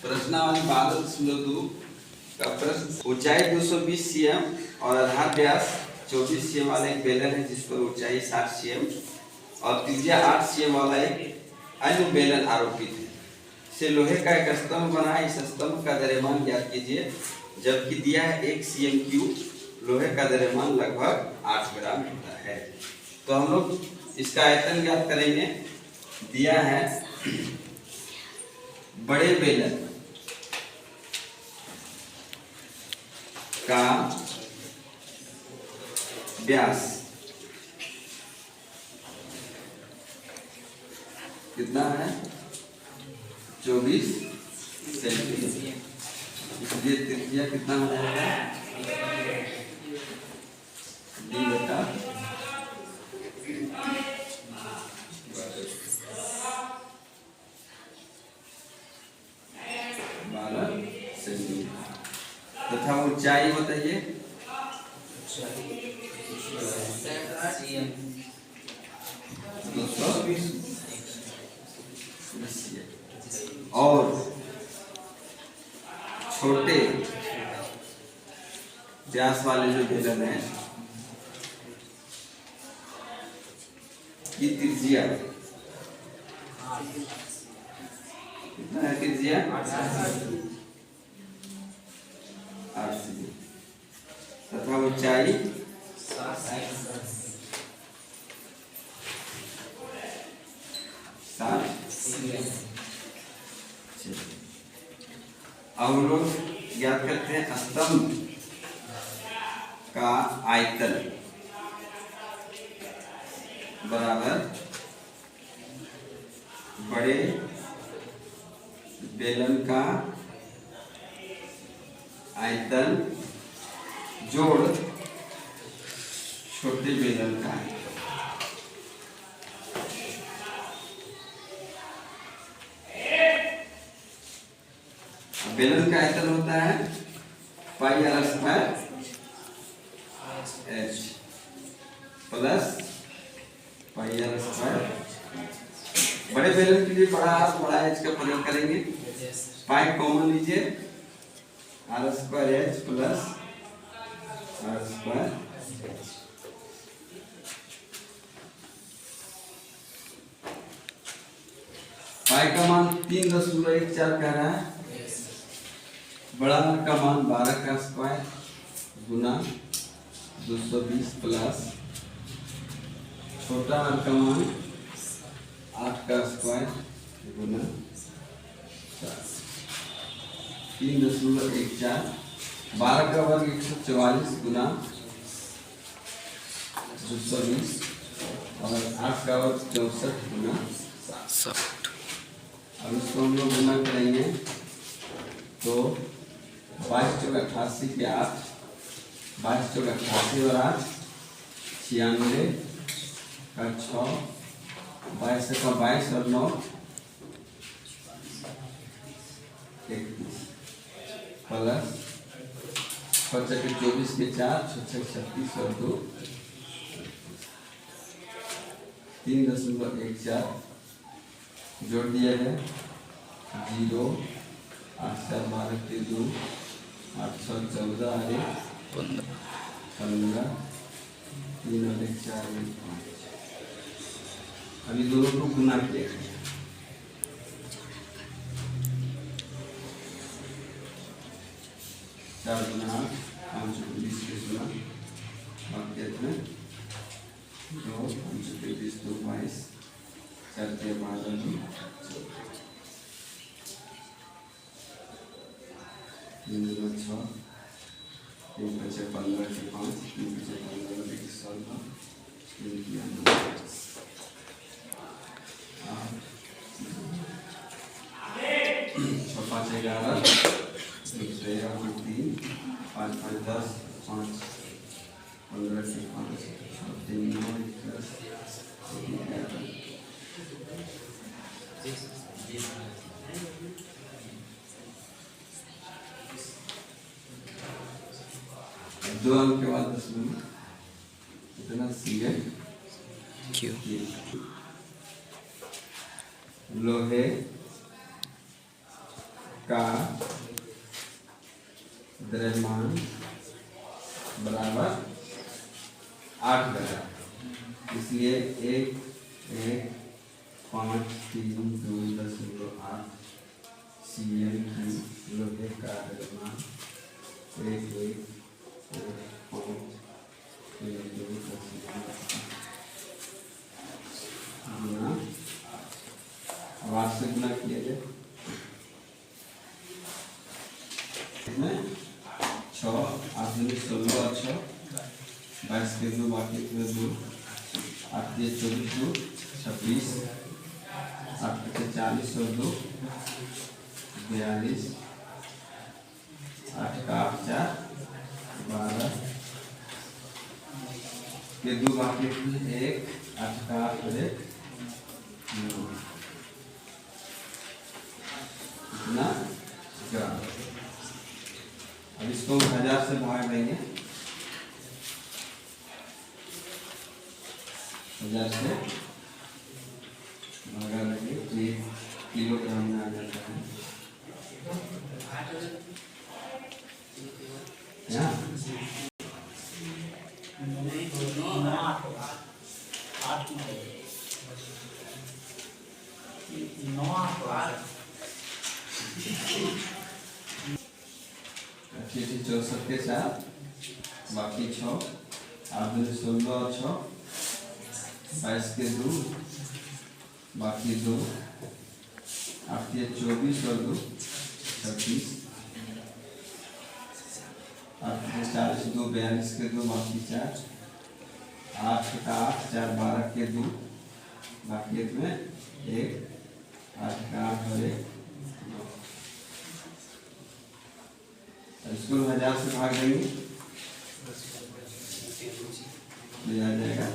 प्रश्नावली 12.2 का प्रश्न। ऊंचाई 220 cm और आधार व्यास 24 cm वाला एक बेलन है जिस पर ऊंचाई 60 cm और त्रिज्या 8 cm वाला एक अन्य बेलन आरोपित है। से लोहे का एक स्तंभ बना है, इस स्तंभ का द्रव्यमान ज्ञात कीजिए। जबकि दिया है 1 cm3 लोहे का द्रव्यमान लगभग 8 ग्राम होता है। तो हम लोग इसका आयतन ज्ञात करेंगे। दिया है बड़े बेलन का व्यास कितना है 24 सेंटीमीटर। इसलिए त्रिज्या कितना हो जाएगा डी बटा 12 सेंटीमीटर तथा ऊंचाई बताइए 220 और छोटे व्यास वाले जो बेलन है की त्रिज्या कितना है? त्रिज्या 8 सेमी तथा ऊंचाई 60। अब हम लोग याद करते हैं स्तंभ का आयतन बराबर बड़े बेलन का आयतन जोड़ छोटे बेलन का आयतन। बेलन का आयतन होता है pi r square h plus pi r square. बड़े बेलन के लिए बड़ा आर बड़ा एच का प्रयोग करेंगे। पाई कॉमन लीजिए, r square h plus r square. Pi का मान 3.14 कह रहा है। बड़ा आर का मान 12 का स्क्वायर गुना 220 प्लस छोटा आर का मान 8 का स्क्वायर गुना 3.14। 12 का वर्ग 144 गुना 220 और 8 का वर्ग 64 गुना 60। अब इसको हम लोग गुना करेंगे तो 22 चौक 88 के 8, 22 चौक 88 और 8 96 का 6, 22 का 22 और 9 31 प्लस 5 के 24 के 4, 6 36 और 2 3.14 जोड़ दिया है 0 8 4 12 के 2 8 6 14 और 15 3 और 1 4 और 5। अभी दोनों को गुना किया है। 4 गुना 8 5 20 के गुना बाकी इतने 2 5 20 2 22 4 के 12 2 3 2 6 3 5 15 के 5 3 5 15 के 16 3 के 9 6 5 11 13 3 5 5 10 5 15 के 5 3 9 10 11 2 अंक के बाद 10 मिनट इतना सी है क्यों लोहे का द्रव्यमान बराबर 8 ग्राम, इसलिए 1.532.8 cm की लोहे का द्रव्यमान 1.532 अब 8 से गुना किया जाए, इसमें 6 8 दूनी 16 और 6 22 के 2 बाकी 2 8 के 24 2 26 8 के 40 और 2 42 8 का 8 4 12 के 2 बाकी 1 8 का 8 और 1 9 इतना ग्राम। अब इसको 1000 से भाग देंगे, 1000 से भागा देंगे 1 किलोग्राम में आ जाता है। यहाँ अच्छी 64 के साथ बाकी 6 8 दूनी 16 और 6 22 के 2 बाकी 2 8 के 24 और 2 26 8 के 40 2 42 के 2 बाकी 4 8 का 8 4 12 के 2 बाकी में 1 8 का 8 और 1 इसको 1000 से भाग देंगे तो आ जाएगा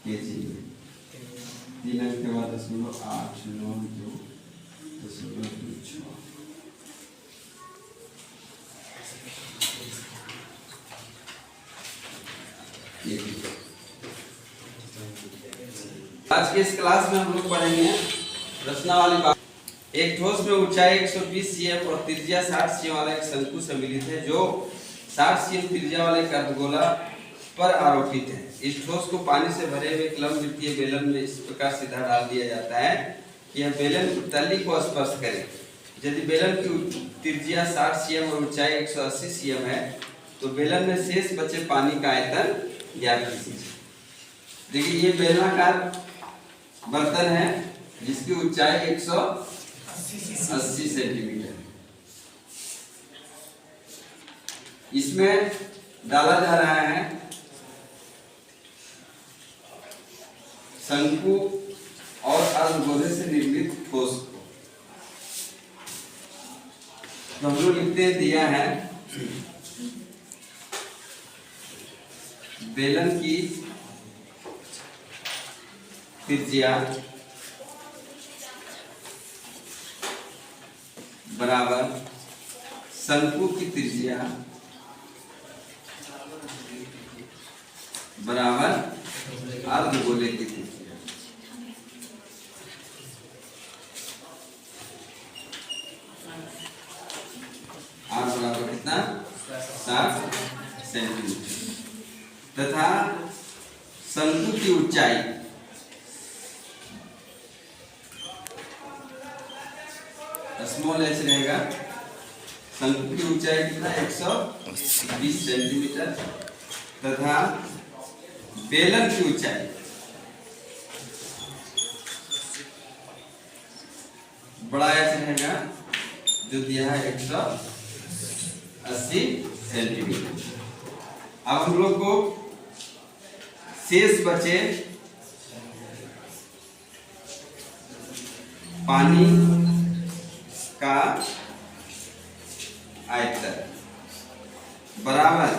केजी में। 3 अंक के बाद 0.8 9 2 0.26 आज के इस क्लास में हम लोग पढ़ेंगे रचनावाली बात। एक ठोस में ऊंचाई 120 cm और त्रिज्या 60 cm वाला एक शंकु सम्मिलित है जो 60 cm त्रिज्या वाले एक अर्धगोला पर आरोपित है। इस ठोस को पानी से भरे हुए एक लंब वृत्तीय बेलन में इस प्रकार सीधा डाल दिया जाता है कि यह बेलन तली को स्पर्श करे। यदि बेलन की त्रिज्या 60 cm और ऊंचाई 180 cm है तो बेलन में शेष बचे पानी का आयतन ज्ञात कीजिए। देखिए ये बेलनाकार बर्तन है जिसकी ऊंचाई 180 सेंटीमीटर। इसमें डाला जा रहा है शंकु और अर्धगोले से निर्मित ठोस को। हम लोग लिखते दिया है बेलन की त्रिज्या बराबर शंकु की त्रिज्या बराबर अर्धगोले की त्रिज्या। R बराबर कितना 60 सेंटीमीटर तथा शंकु की ऊंचाई स्मॉल h रहेगा। शंकु की ऊंचाई कितना 120 सेंटीमीटर तथा बेलन की ऊंचाई बड़ा h रहेगा जो दिया है 180 सेंटीमीटर। अब हम लोग को शेष बचे पानी का आयतन बराबर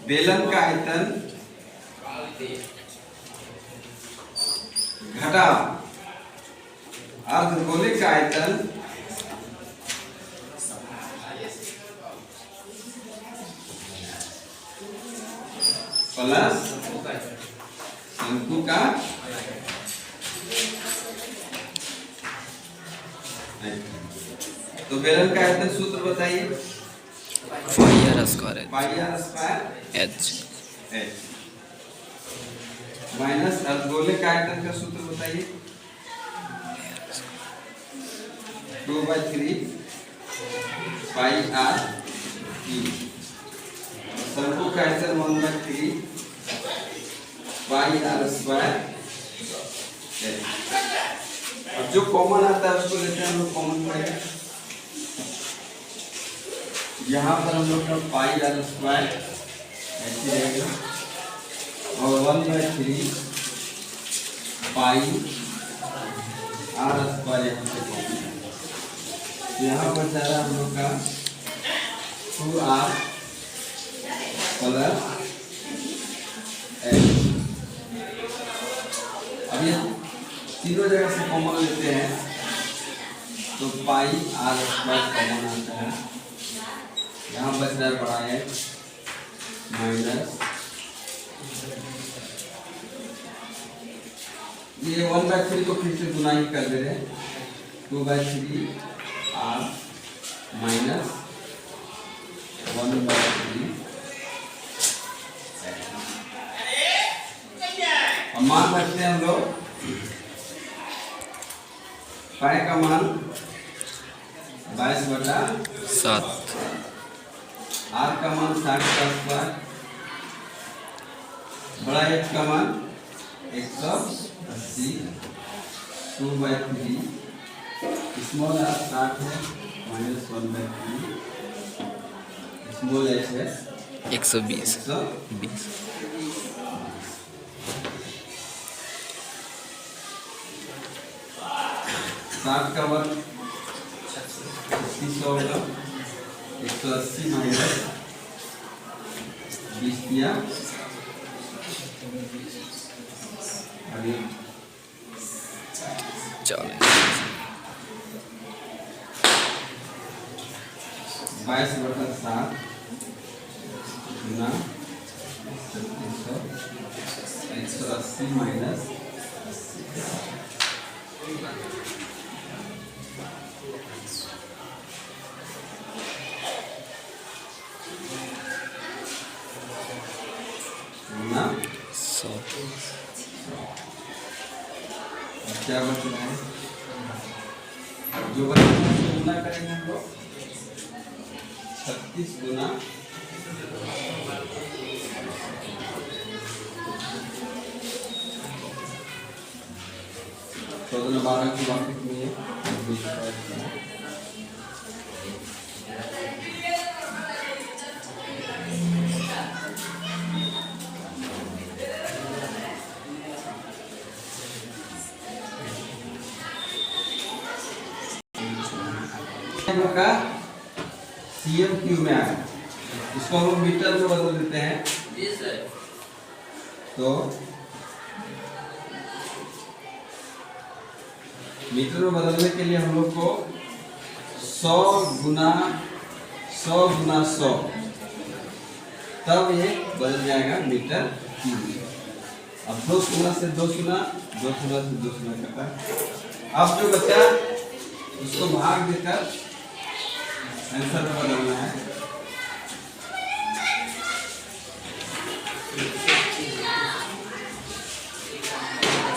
बेलन का आयतन घटा अर्धगोले का आयतन प्लस शंकु का तो बेलन का आयतन सूत्र बताइए। Pi r square pi r square h minus अर्धगोले का आयतन का सूत्र बताइए। 2/3 पाई आर ई। शंकु का आयतन 1/3 पाई आर स्क्वायर। अब जो कॉमन आता है उसको लेते हैं हम लोग कॉमन पड़ेगा। यहाँ पर हम लोग का पाई आर स्क्वायर ऐसे रहेगा और 1/3 पाई आर स्क्वायर यहाँ से कॉमन। यहाँ पर जा रहा हम लोग का 2r प्लस h। अब ये तीनों जगह से कॉमन लेते हैं तो पाई आर स्क्वायर कॉमन आता है। यहाँ बच रहा है बड़ा h माइनस ये 1/3 को फिर से गुना ही कर दे रहे हैं। 2/3 r माइनस 1/3। अब मान रखते हैं हम लोग। पाई का मान 22/7, आर का मान 60 का स्क्वायर, बड़ा एच का मान 180, 2/3 स्मॉल आर 60 है माइनस 1/3 स्मॉल एच है 120 60 का वर्ग 3600 होगा। 180 माइनस 20 किया अभी 22/7 गुना 3600 180 माइनस 100। क्या बच रहा है जो बच रहा है गुना करेंगे हम लोग 36 गुना 14/12 की बात कितनी है 20। का सीएम क्यू में आया, इसको हम लोग मीटर में बदल देते हैं। तो मीटर में बदलने के लिए हम लोग को 100 गुना 100 तब ये बदल जाएगा मीटर क्यूब। अब 2 शून्य से 2 शून्य 2 शून्य से 2 शून्य करता है। अब जो बचा उसको भाग देकर आंसर में बदलना है।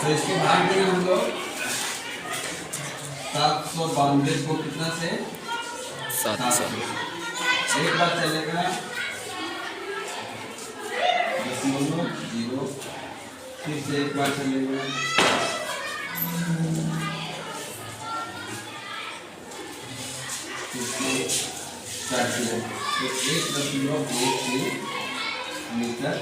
तो इसको भाग देंगे हम लोग 792 को कितना से 700। एक बार चलेगा 0.0, फिर से एक बार चलेगा 1.23 मीटर